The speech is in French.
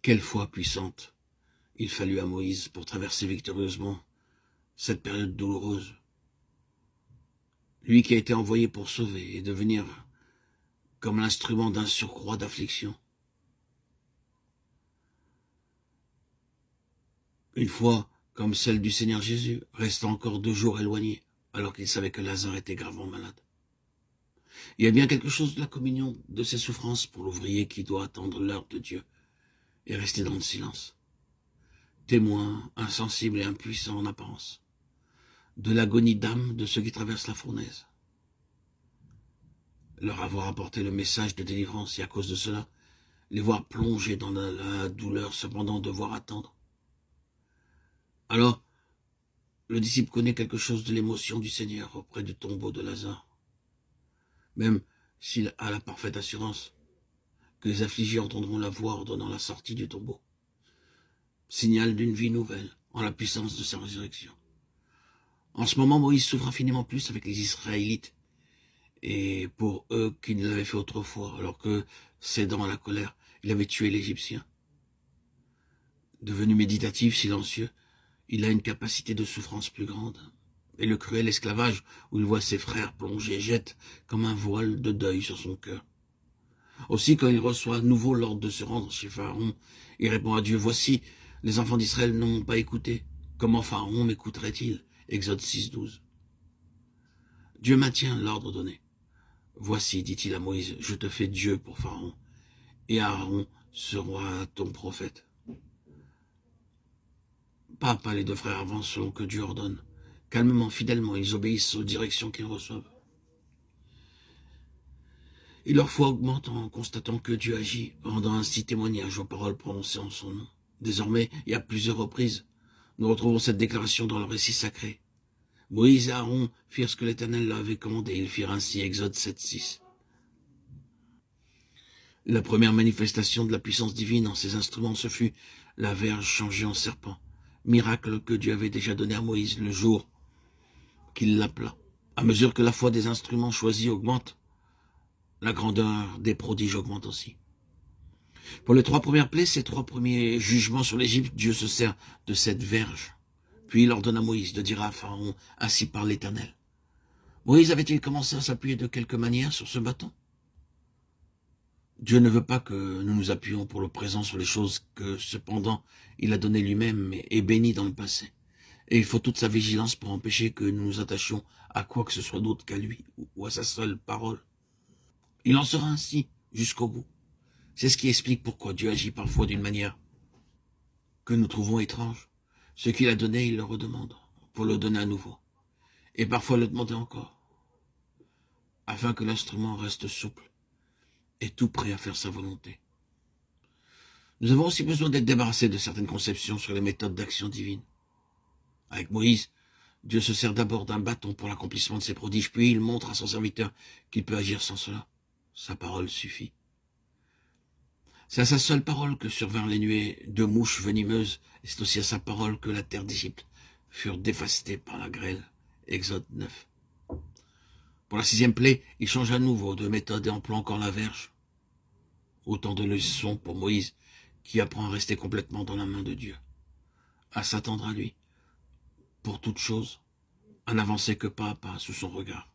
Quelle foi puissante il fallut à Moïse pour traverser victorieusement cette période douloureuse. Lui qui a été envoyé pour sauver et devenir comme l'instrument d'un surcroît d'affliction. Une foi comme celle du Seigneur Jésus, restant encore 2 jours éloigné, alors qu'il savait que Lazare était gravement malade. Il y a bien quelque chose de la communion de ses souffrances pour l'ouvrier qui doit attendre l'heure de Dieu et rester dans le silence. Témoin, insensible et impuissant en apparence, de l'agonie d'âme de ceux qui traversent la fournaise. Leur avoir apporté le message de délivrance et à cause de cela, les voir plonger dans la douleur, cependant devoir attendre. Alors, le disciple connaît quelque chose de l'émotion du Seigneur auprès du tombeau de Lazare. Même s'il a la parfaite assurance que les affligés entendront la voix ordonnant la sortie du tombeau. Signal d'une vie nouvelle en la puissance de sa résurrection. En ce moment, Moïse souffre infiniment plus avec les Israélites et pour eux qu'il ne l'avait fait autrefois, alors que, cédant à la colère, il avait tué l'Égyptien. Devenu méditatif, silencieux, il a une capacité de souffrance plus grande. Et le cruel esclavage où il voit ses frères plonger jette comme un voile de deuil sur son cœur. Aussi, quand il reçoit à nouveau l'ordre de se rendre chez Pharaon, il répond à Dieu, « Voici, les enfants d'Israël ne m'ont pas écouté. Comment Pharaon m'écouterait-il » Exode 6:12. Dieu maintient l'ordre donné. « Voici, dit-il à Moïse, je te fais Dieu pour Pharaon, et Aaron sera ton prophète. » Pas à pas, les 2 frères avancent selon que Dieu ordonne. Calmement, fidèlement, ils obéissent aux directions qu'ils reçoivent. Et leur foi augmente en constatant que Dieu agit, rendant ainsi témoignage aux paroles prononcées en son nom. Désormais, et à plusieurs reprises, nous retrouvons cette déclaration dans le récit sacré. Moïse et Aaron firent ce que l'Éternel leur avait commandé. Ils firent ainsi, Exode 7:6. La première manifestation de la puissance divine en ces instruments, ce fut la verge changée en serpent. Miracle que Dieu avait déjà donné à Moïse le jour qu'il l'appela. À mesure que la foi des instruments choisis augmente, la grandeur des prodiges augmente aussi. Pour les 3 premières plaies, ces 3 premiers jugements sur l'Égypte, Dieu se sert de cette verge. Puis il ordonne à Moïse de dire à Pharaon, « Ainsi parle l'Éternel. » Moïse avait-il commencé à s'appuyer de quelque manière sur ce bâton? Dieu ne veut pas que nous nous appuyions pour le présent sur les choses que, cependant, il a données lui-même et bénies dans le passé. Et il faut toute sa vigilance pour empêcher que nous nous attachions à quoi que ce soit d'autre qu'à lui ou à sa seule parole. Il en sera ainsi jusqu'au bout. C'est ce qui explique pourquoi Dieu agit parfois d'une manière que nous trouvons étrange. Ce qu'il a donné, il le redemande, pour le donner à nouveau. Et parfois le demander encore, afin que l'instrument reste souple et tout prêt à faire sa volonté. Nous avons aussi besoin d'être débarrassés de certaines conceptions sur les méthodes d'action divine. Avec Moïse, Dieu se sert d'abord d'un bâton pour l'accomplissement de ses prodiges, puis il montre à son serviteur qu'il peut agir sans cela. Sa parole suffit. C'est à sa seule parole que survinrent les nuées de mouches venimeuses, et c'est aussi à sa parole que la terre d'Égypte furent dévastées par la grêle. Exode 9. Pour la 6e plaie, il change à nouveau de méthode et emploie encore la verge. Autant de leçons pour Moïse, qui apprend à rester complètement dans la main de Dieu, à s'attendre à lui, pour toute chose, à n'avancer que pas à pas sous son regard.